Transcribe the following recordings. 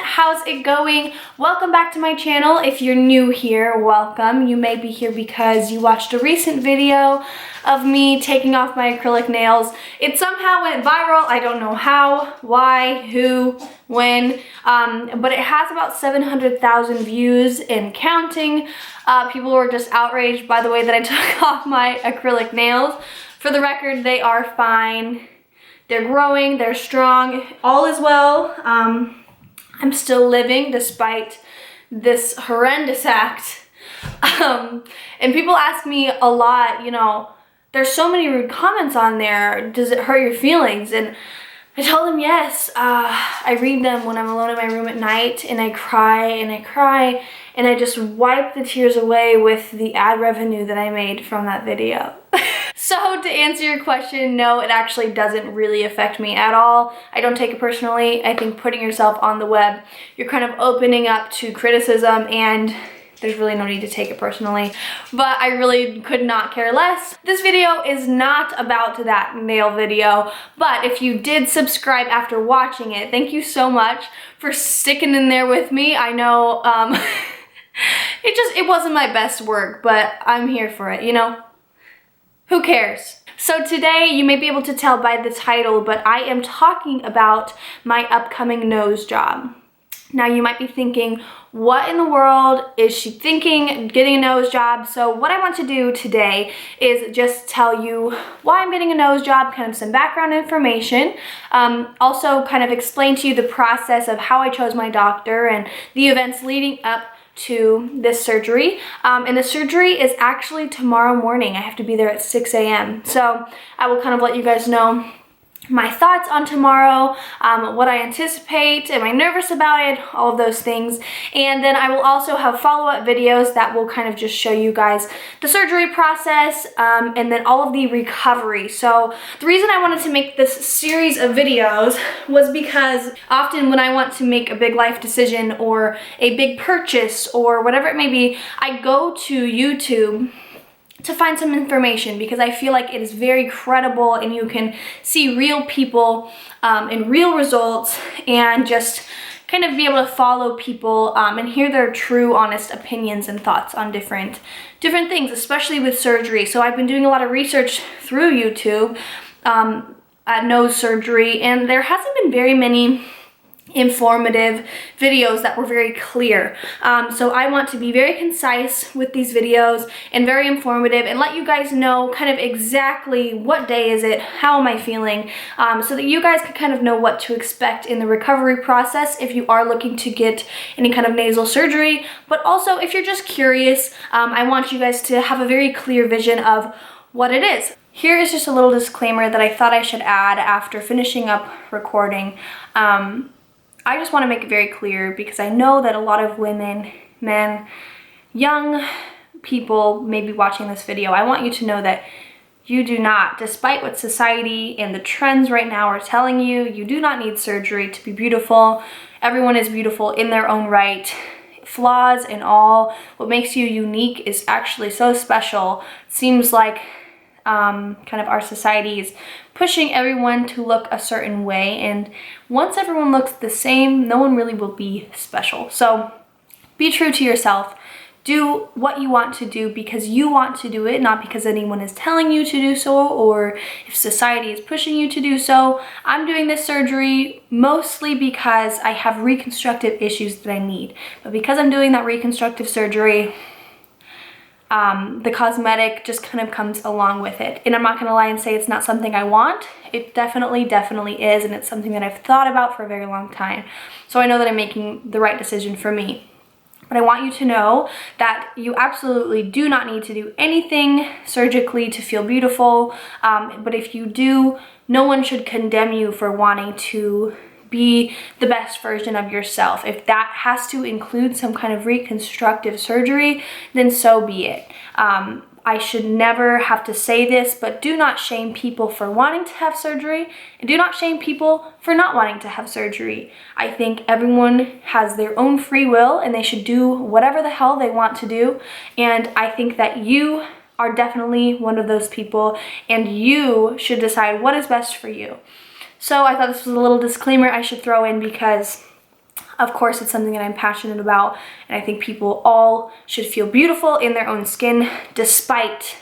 how's it going? Welcome back to my channel. If you're new here, welcome. You may be here because you watched a recent video of me taking off my acrylic nails. It somehow went viral. I don't know how, why, who, when, but it has about 700,000 views and counting. People were just outraged by the way that I took off my acrylic nails. For the record, they are fine. They're growing, they're strong, all is well. I'm still living despite this horrendous act. And people ask me a lot, you know, there's so many rude comments on there, does it hurt your feelings? And I tell them yes. I read them when I'm alone in my room at night, and I cry and I cry, and I just wipe the tears away with the ad revenue that I made from that video. So to answer your question, no, it actually doesn't really affect me at all. I don't take it personally. I think putting yourself on the web, you're kind of opening up to criticism, and there's really no need to take it personally. But I really could not care less. This video is not about that nail video, but if you did subscribe after watching it, thank you so much for sticking in there with me. I know it wasn't my best work, but I'm here for it, you know? Who cares? So today, you may be able to tell by the title, but I am talking about my upcoming nose job. Now you might be thinking, what in the world is she thinking, getting a nose job? So what I want to do today is just tell you why I'm getting a nose job, kind of some background information. Also kind of explain to you the process of how I chose my doctor and the events leading up to this surgery. And the surgery is actually tomorrow morning. I have to be there at 6 a.m. So I will kind of let you guys know my thoughts on tomorrow, what I anticipate, am I nervous about it, all of those things. And then I will also have follow-up videos that will kind of just show you guys the surgery process, and then all of the recovery. So the reason I wanted to make this series of videos was because often when I want to make a big life decision or a big purchase or whatever it may be, I go to YouTube to find some information because I feel like it is very credible and you can see real people and real results and just kind of be able to follow people and hear their true, honest opinions and thoughts on different things, especially with surgery. So I've been doing a lot of research through YouTube at nose surgery, and there hasn't been very many informative videos that were very clear. So I want to be very concise with these videos and very informative and let you guys know kind of exactly what day is it, how am I feeling, so that you guys can kind of know what to expect in the recovery process if you are looking to get any kind of nasal surgery. But also if you're just curious, I want you guys to have a very clear vision of what it is. Here is just a little disclaimer that I thought I should add after finishing up recording. I just want to make it very clear because I know that a lot of women, men, young people may be watching this video. I want you to know that you do not, despite what society and the trends right now are telling you, you do not need surgery to be beautiful. Everyone is beautiful in their own right. Flaws and all. What makes you unique is actually so special. It seems like kind of our society is pushing everyone to look a certain way, and once everyone looks the same, no one really will be special. So be true to yourself. Do what you want to do because you want to do it, not because anyone is telling you to do so or if society is pushing you to do so. I'm doing this surgery mostly because I have reconstructive issues that I need, but because I'm doing that reconstructive surgery, the cosmetic just kind of comes along with it. And I'm not gonna lie and say it's not something I want. It definitely is, and it's something that I've thought about for a very long time. So I know that I'm making the right decision for me. But I want you to know that you absolutely do not need to do anything surgically to feel beautiful. But if you do, no one should condemn you for wanting to be the best version of yourself. If that has to include some kind of reconstructive surgery, then so be it. I should never have to say this, but do not shame people for wanting to have surgery, and do not shame people for not wanting to have surgery. I think everyone has their own free will and they should do whatever the hell they want to do. And I think that you are definitely one of those people, and you should decide what is best for you. So I thought this was a little disclaimer I should throw in because Of course, it's something that I'm passionate about, and I think people all should feel beautiful in their own skin despite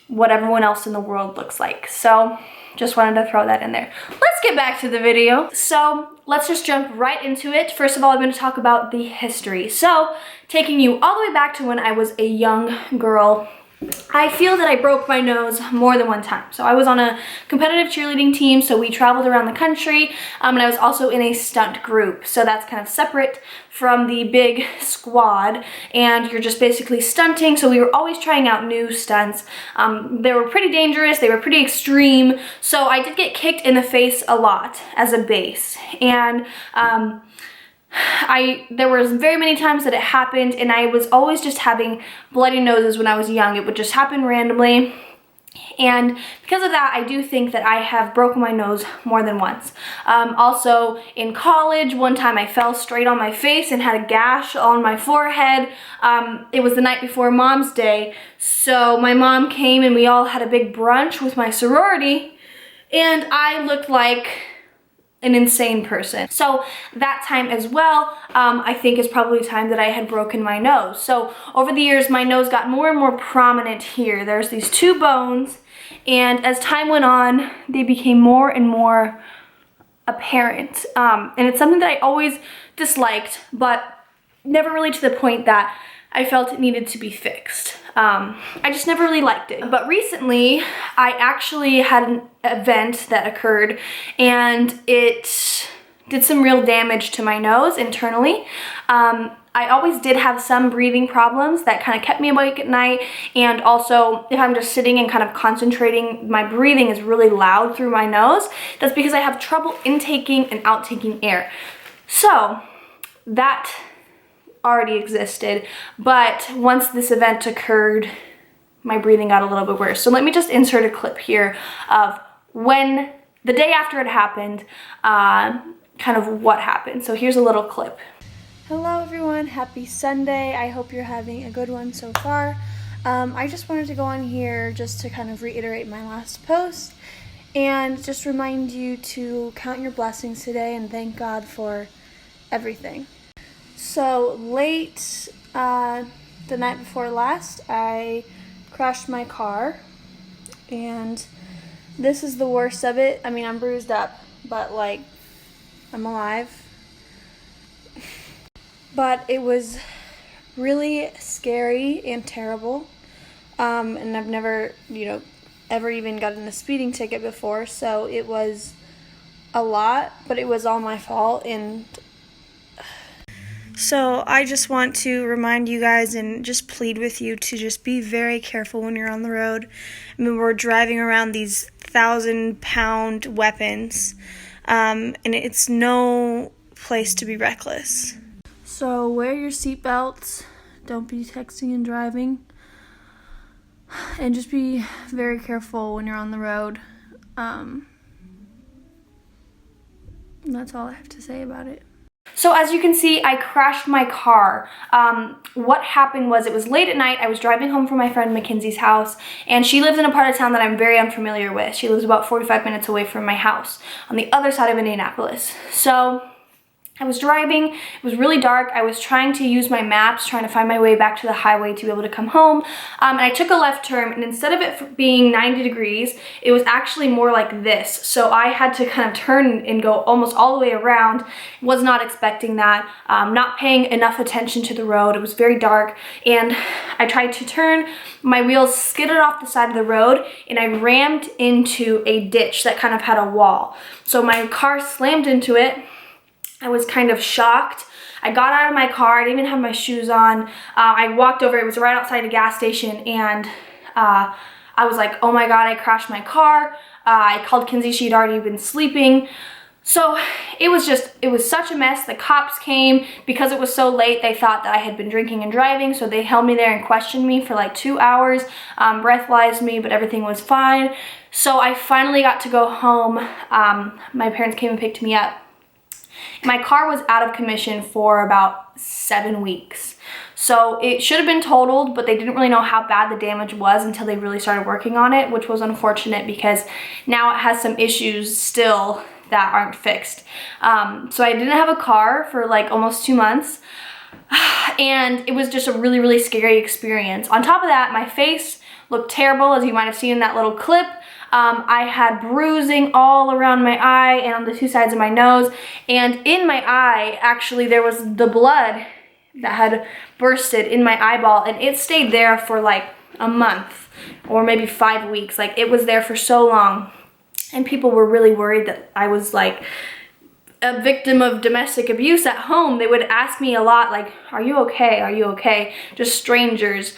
what everyone else in the world looks like. So just wanted to throw that in there. Let's get back to the video. So let's just jump right into it. First of all, I'm going to talk about the history. So taking you all the way back to when I was a young girl, I feel that I broke my nose more than one time. So I was on a competitive cheerleading team, so we traveled around the country, and I was also in a stunt group. So that's kind of separate from the big squad, and you're just basically stunting. So we were always trying out new stunts. They were pretty dangerous, they were pretty extreme. So I did get kicked in the face a lot as a base. And there was very many times that it happened, and I was always just having bloody noses when I was young. It would just happen randomly. And because of that, I do think that I have broken my nose more than once. Also in college, one time I fell straight on my face and had a gash on my forehead. It was the night before Mom's Day. So my mom came and we all had a big brunch with my sorority, and I looked like an insane person. So that time as well, I think is probably the time that I had broken my nose. So over the years, my nose got more and more prominent here. There's these two bones, and as time went on, they became more and more apparent. And it's something that I always disliked, but never really to the point that I felt it needed to be fixed. I just never really liked it. But recently, I actually had an event that occurred, and it did some real damage to my nose internally. I always did have some breathing problems that kind of kept me awake at night, and also if I'm just sitting and kind of concentrating, my breathing is really loud through my nose. That's because I have trouble intaking and outtaking air. So that already existed, but once this event occurred, my breathing got a little bit worse. So let me just insert a clip here of when the day after it happened, kind of what happened. So here's a little clip. Hello everyone, happy Sunday. I hope you're having a good one so far. I just wanted to go on here just to kind of reiterate my last post and just remind you to count your blessings today and thank God for everything. So late the night before last, I crashed my car, and this is the worst of it. I mean, I'm bruised up, but like, I'm alive. But it was really scary and terrible, and I've never, ever even gotten a speeding ticket before, so it was a lot, but it was all my fault. And so I just want to remind you guys and just plead with you to just be very careful when you're on the road. I mean, we're driving around these 1,000-pound weapons, and it's no place to be reckless. So wear your seatbelts, don't be texting and driving, and just be very careful when you're on the road. That's all I have to say about it. So as you can see, I crashed my car. What happened was, it was late at night. I was driving home from my friend Mackenzie's house, and she lives in a part of town that I'm very unfamiliar with. She lives about 45 minutes away from my house on the other side of Indianapolis. So I was driving, it was really dark. I was trying to use my maps, trying to find my way back to the highway to be able to come home. And I took a left turn, and instead of it being 90 degrees, it was actually more like this. So I had to kind of turn and go almost all the way around. Was not expecting that, not paying enough attention to the road. It was very dark, and I tried to turn. My wheels skidded off the side of the road, and I rammed into a ditch that kind of had a wall. So my car slammed into it. I was kind of shocked. I got out of my car. I didn't even have my shoes on. I walked over. It was right outside a gas station, and I was like, oh my God, I crashed my car. I called Kinsey. She had already been sleeping. So it was such a mess. The cops came. Because it was so late, they thought that I had been drinking and driving, so they held me there and questioned me for like 2 hours, breathalyzed me, but everything was fine. So I finally got to go home. My parents came and picked me up. My car was out of commission for about 7 weeks. So it should have been totaled, but they didn't really know how bad the damage was until they really started working on it, which was unfortunate because now it has some issues still that aren't fixed. So I didn't have a car for like almost 2 months. And it was just a really, really scary experience. On top of that, my face looked terrible, as you might have seen in that little clip. I had bruising all around my eye and on the 2 sides of my nose. And in my eye, actually, there was the blood that had bursted in my eyeball, and it stayed there for like a month or maybe 5 weeks. Like, it was there for so long. And people were really worried that I was like a victim of domestic abuse at home. They would ask me a lot, like, are you okay? Are you okay? Just strangers.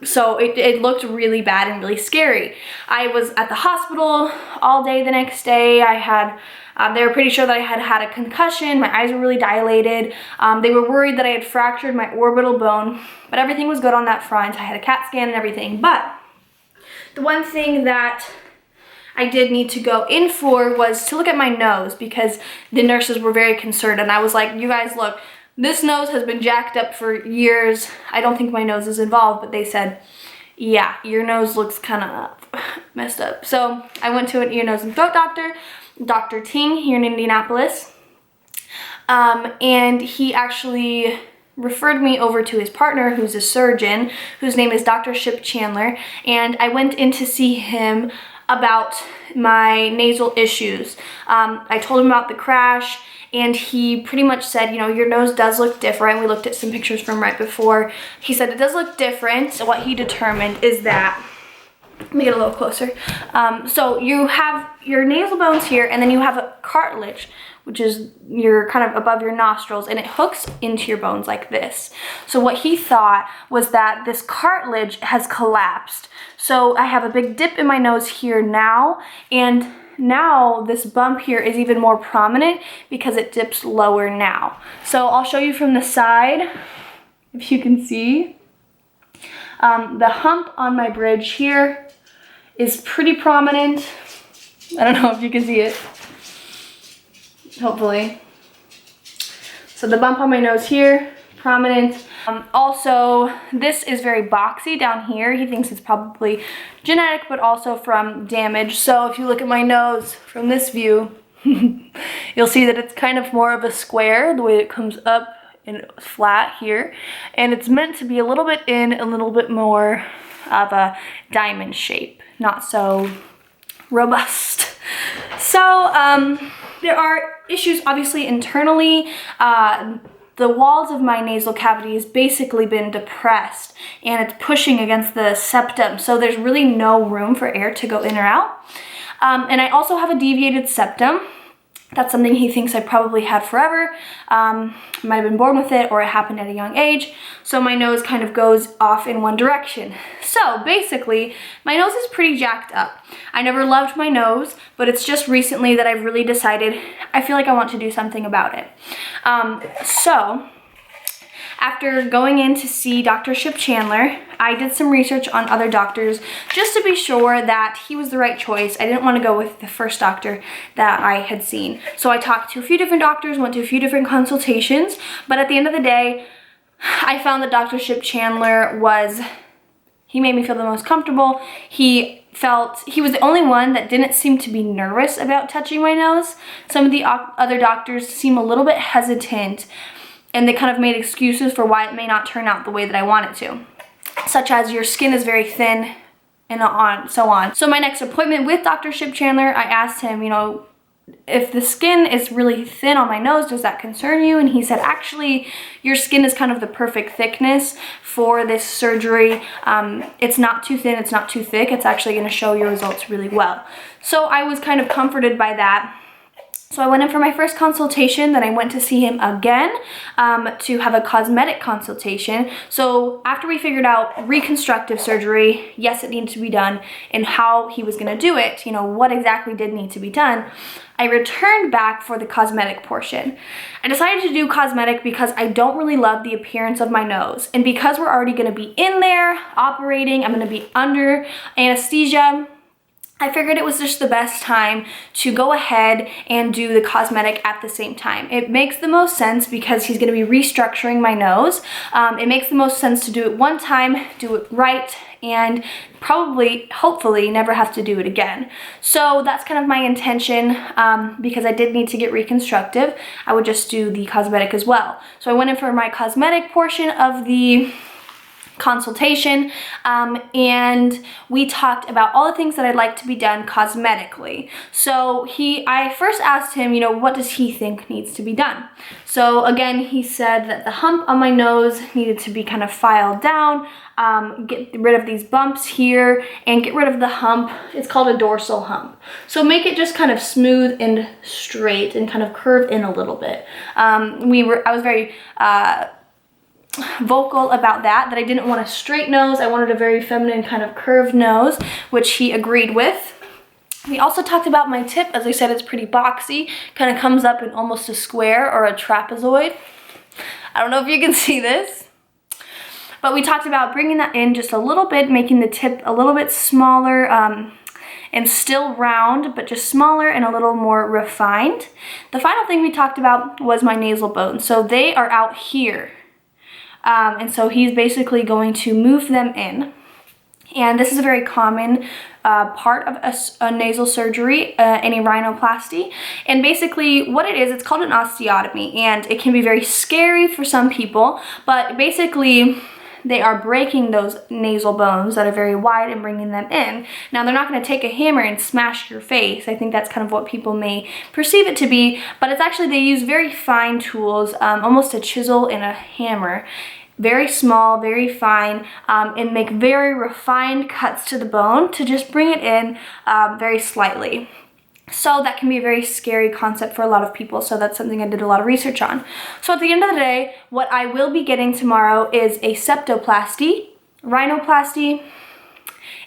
So it looked really bad and really scary. I was at the hospital all day the next day. I had, they were pretty sure that I had had a concussion. My eyes were really dilated. They were worried that I had fractured my orbital bone, but everything was good on that front. I had a CAT scan and everything. But the one thing that I did need to go in for was to look at my nose, because the nurses were very concerned, and I was like, you guys, look, this nose has been jacked up for years. I don't think my nose is involved, but they said, yeah, your nose looks kind of messed up. So I went to an ear, nose, and throat doctor, Dr. Ting, here in Indianapolis, and he actually referred me over to his partner, who's a surgeon, whose name is Dr. Chamberlain, and I went in to see him about my nasal issues. I told him about the crash, and he pretty much said, you know, your nose does look different. We looked at some pictures from right before. He said it does look different. So what he determined is that, let me get a little closer. So you have your nasal bones here, and then you have a cartilage, which is your kind of above your nostrils, and it hooks into your bones like this. So what he thought was that this cartilage has collapsed. So I have a big dip in my nose here now, and now this bump here is even more prominent because it dips lower now. So I'll show you from the side, if you can see. The hump on my bridge here is pretty prominent. I don't know if you can see it. Hopefully. So the bump on my nose here, prominent. Also, this is very boxy down here. He thinks it's probably genetic, but also from damage. So if you look at my nose from this view, you'll see that it's kind of more of a square, the way it comes up and flat here. And it's meant to be a little bit in, a little bit more of a diamond shape, not so robust. So, there are issues obviously internally. The walls of my nasal cavity has basically been depressed, and it's pushing against the septum, so there's really no room for air to go in or out. And I also have a deviated septum. That's something he thinks I probably had forever. I might have been born with it, or it happened at a young age. So my nose kind of goes off in one direction. So basically, my nose is pretty jacked up. I never loved my nose, but it's just recently that I've really decided I feel like I want to do something about it. So after going in to see Dr. Chamberlain, I did some research on other doctors just to be sure that he was the right choice. I didn't want to go with the first doctor that I had seen. So I talked to a few different doctors, went to a few different consultations, but at the end of the day, I found that Dr. Chamberlain he made me feel the most comfortable. He was the only one that didn't seem to be nervous about touching my nose. Some of the other doctors seem a little bit hesitant, and they kind of made excuses for why it may not turn out the way that I want it to, such as your skin is very thin and so on. So my next appointment with Dr. Chamberlain, I asked him, you know, if the skin is really thin on my nose, does that concern you? And he said, actually, your skin is kind of the perfect thickness for this surgery. It's not too thin, it's not too thick. It's actually going to show your results really well. So I was kind of comforted by that. So I went in for my first consultation, then I went to see him again to have a cosmetic consultation. So after we figured out reconstructive surgery, yes, it needed to be done, and how he was gonna do it, you know, what exactly did need to be done, I returned back for the cosmetic portion. I decided to do cosmetic because I don't really love the appearance of my nose. And because we're already gonna be in there operating, I'm gonna be under anesthesia, I figured it was just the best time to go ahead and do the cosmetic at the same time. It makes the most sense because he's gonna be restructuring my nose. It makes the most sense to do it one time, do it right, and probably, hopefully, never have to do it again. So that's kind of my intention, because I did need to get reconstructive. I would just do the cosmetic as well. So I went in for my cosmetic portion of the consultation, and we talked about all the things that I'd like to be done cosmetically. So I first asked him, you know, what does he think needs to be done? So again, he said that the hump on my nose needed to be kind of filed down, get rid of these bumps here, and get rid of the hump. It's called a dorsal hump. So make it just kind of smooth and straight and kind of curve in a little bit. I was very vocal about that I didn't want a straight nose. I wanted a very feminine kind of curved nose, which he agreed with. We also talked about my tip. As I said, it's pretty boxy, kind of comes up in almost a square or a trapezoid. I don't know if you can see this, but we talked about bringing that in just a little bit, making the tip a little bit smaller, and still round, but just smaller and a little more refined. The final thing we talked about was my nasal bones. So they are out here. And so he's basically going to move them in. And this is a very common part of a nasal surgery, any rhinoplasty. And basically what it is, it's called an osteotomy, and it can be very scary for some people, but basically they are breaking those nasal bones that are very wide and bringing them in. Now, they're not going to take a hammer and smash your face. I think that's kind of what people may perceive it to be, but it's actually, they use very fine tools, almost a chisel and a hammer, very small, very fine, and make very refined cuts to the bone to just bring it in very slightly. So that can be a very scary concept for a lot of people, so that's something I did a lot of research on. So at the end of the day, what I will be getting tomorrow is a septoplasty, rhinoplasty,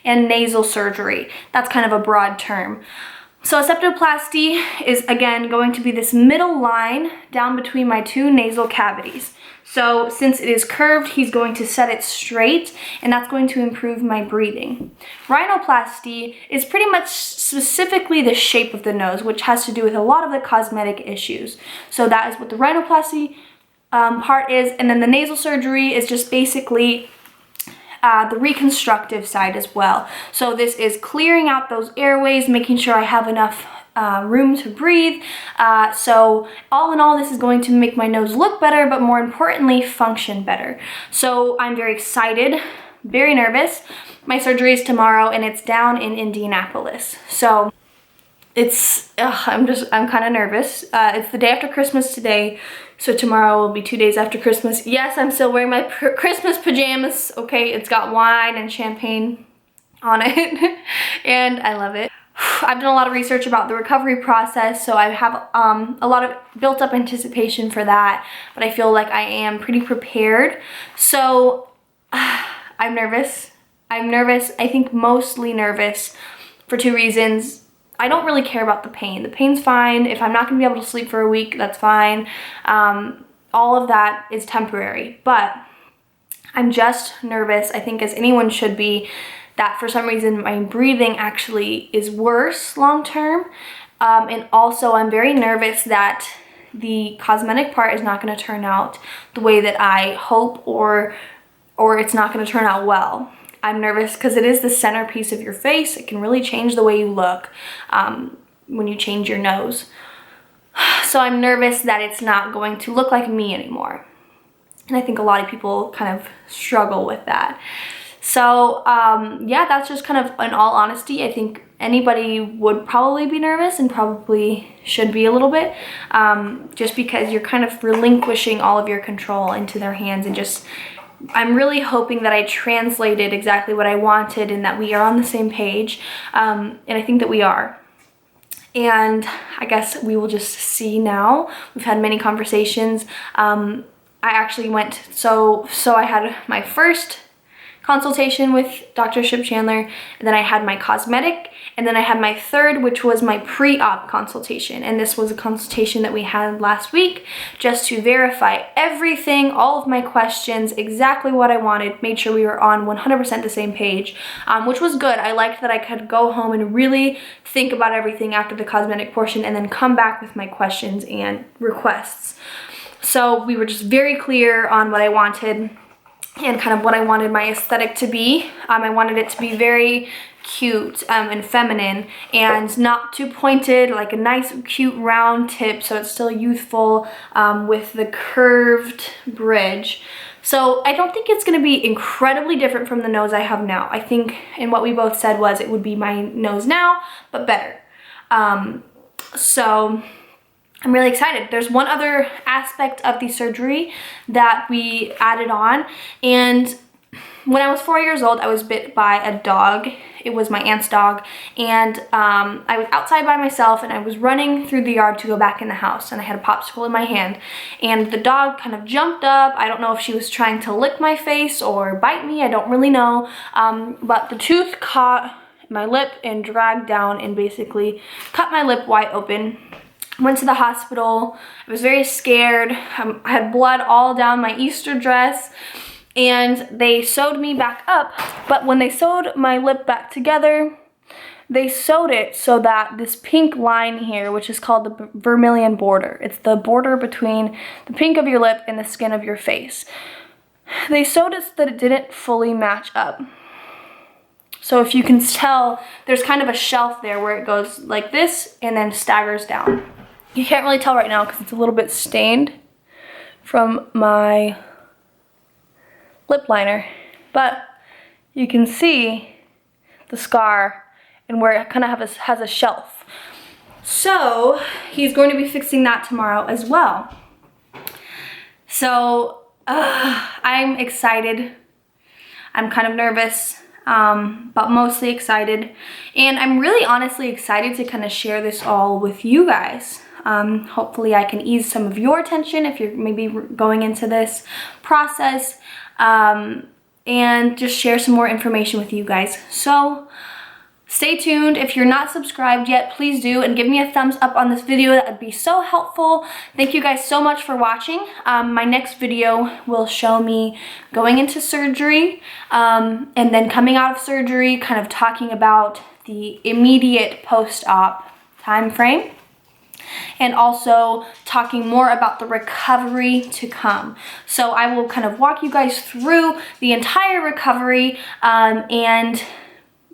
and nasal surgery. That's kind of a broad term. So a septoplasty is, again, going to be this middle line down between my two nasal cavities. So since it is curved, he's going to set it straight, and that's going to improve my breathing. Rhinoplasty is pretty much specifically the shape of the nose, which has to do with a lot of the cosmetic issues. So that is what the rhinoplasty part is, and then the nasal surgery is just basically the reconstructive side as well. So this is clearing out those airways, making sure I have enough room to breathe. So all in all, this is going to make my nose look better, but more importantly, function better. So I'm very excited, very nervous. My surgery is tomorrow, and it's down in Indianapolis. So I'm kind of nervous. It's the day after Christmas today, so tomorrow will be 2 days after Christmas. Yes, I'm still wearing my Christmas pajamas. Okay, it's got wine and champagne on it, and I love it. I've done a lot of research about the recovery process, so I have a lot of built up anticipation for that, but I feel like I am pretty prepared. So I'm nervous. I think mostly nervous for two reasons. I don't really care about the pain. The pain's fine. If I'm not going to be able to sleep for a week, that's fine. All of that is temporary, but I'm just nervous, I think, as anyone should be, that for some reason my breathing actually is worse long term. And also I'm very nervous that the cosmetic part is not going to turn out the way that I hope, or it's not going to turn out well. I'm nervous because it is the centerpiece of your face. It can really change the way you look when you change your nose. So I'm nervous that it's not going to look like me anymore. And I think a lot of people kind of struggle with that. So yeah, that's just kind of, in all honesty, I think anybody would probably be nervous and probably should be a little bit, just because you're kind of relinquishing all of your control into their hands, and just, I'm really hoping that I translated exactly what I wanted and that we are on the same page, and I think that we are. And I guess we will just see now. We've had many conversations. I actually went, so I had my first consultation with Dr. Chamberlain, and then I had my cosmetic, and then I had my third, which was my pre-op consultation. And this was a consultation that we had last week just to verify everything, all of my questions, exactly what I wanted, made sure we were on 100% the same page, which was good. I liked that I could go home and really think about everything after the cosmetic portion and then come back with my questions and requests. So we were just very clear on what I wanted. and kind of what I wanted my aesthetic to be. I wanted it to be very cute and feminine and not too pointed, like a nice cute round tip so it's still youthful with the curved bridge. So I don't think it's going to be incredibly different from the nose I have now. I think, and what we both said was it would be my nose now, but better. So I'm really excited. There's one other aspect of the surgery that we added on, and when I was 4 years old, I was bit by a dog. It was my aunt's dog, and I was outside by myself, and I was running through the yard to go back in the house, and I had a popsicle in my hand, and the dog kind of jumped up. I don't know if she was trying to lick my face or bite me, I don't really know, but the tooth caught my lip and dragged down and basically cut my lip wide open. Went to the hospital. I was very scared. I had blood all down my Easter dress, and they sewed me back up. But when they sewed my lip back together, they sewed it so that this pink line here, which is called the vermilion border, it's the border between the pink of your lip and the skin of your face. They sewed it so that it didn't fully match up. So if you can tell, there's kind of a shelf there where it goes like this and then staggers down. You can't really tell right now because it's a little bit stained from my lip liner, but you can see the scar and where it kind of has a shelf. So he's going to be fixing that tomorrow as well. So I'm excited. I'm kind of nervous, but mostly excited. And I'm really honestly excited to kind of share this all with you guys. Hopefully I can ease some of your tension if you're maybe going into this process, and just share some more information with you guys. So stay tuned. If you're not subscribed yet, please do, and give me a thumbs up on this video. That would be so helpful. Thank you guys so much for watching. My next video will show me going into surgery, and then coming out of surgery, kind of talking about the immediate post-op time frame, and also talking more about the recovery to come. So I will kind of walk you guys through the entire recovery, and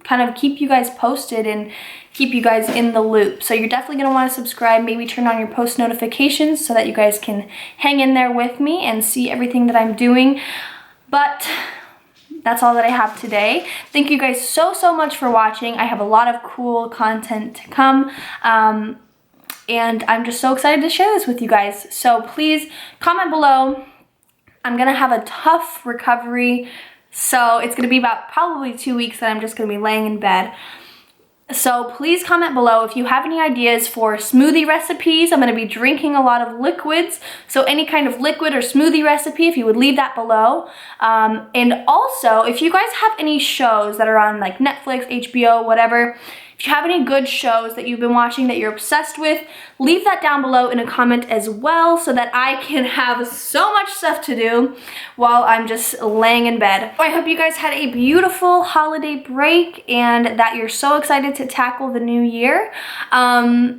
kind of keep you guys posted and keep you guys in the loop. So you're definitely gonna wanna subscribe, maybe turn on your post notifications so that you guys can hang in there with me and see everything that I'm doing. But that's all that I have today. Thank you guys so much for watching. I have a lot of cool content to come. And I'm just so excited to share this with you guys. So please comment below. I'm gonna have a tough recovery. So it's gonna be about probably 2 weeks that I'm just gonna be laying in bed. So please comment below if you have any ideas for smoothie recipes. I'm gonna be drinking a lot of liquids. So any kind of liquid or smoothie recipe, if you would leave that below. And also, if you guys have any shows that are on like Netflix, HBO, whatever, if you have any good shows that you've been watching that you're obsessed with, leave that down below in a comment as well so that I can have so much stuff to do while I'm just laying in bed. I hope you guys had a beautiful holiday break and that you're so excited to tackle the new year. I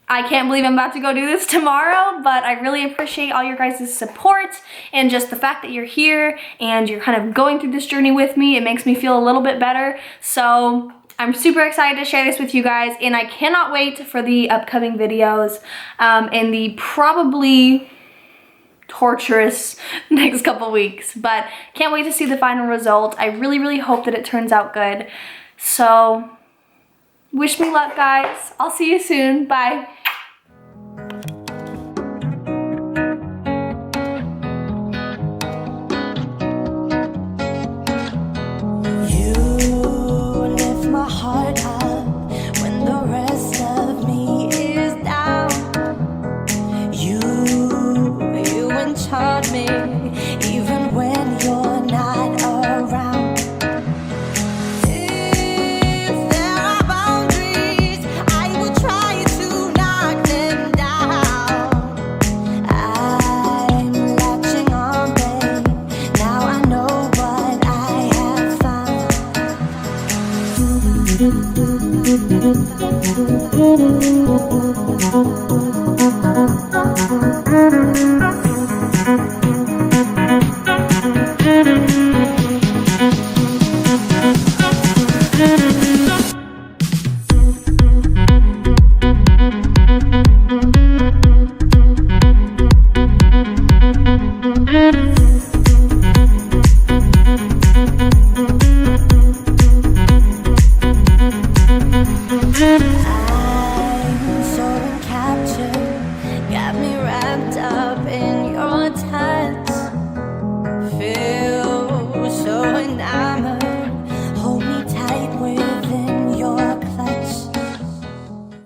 can't believe I'm about to go do this tomorrow, but I really appreciate all your guys' support and just the fact that you're here and you're kind of going through this journey with me. It makes me feel a little bit better. So I'm super excited to share this with you guys, and I cannot wait for the upcoming videos and the probably torturous next couple weeks, but can't wait to see the final result. I really hope that it turns out good. So wish me luck, guys. I'll see you soon. Bye. Even when you're not around. If there are boundaries, I will try to knock them down. I'm latching on, babe. Now I know what I have found.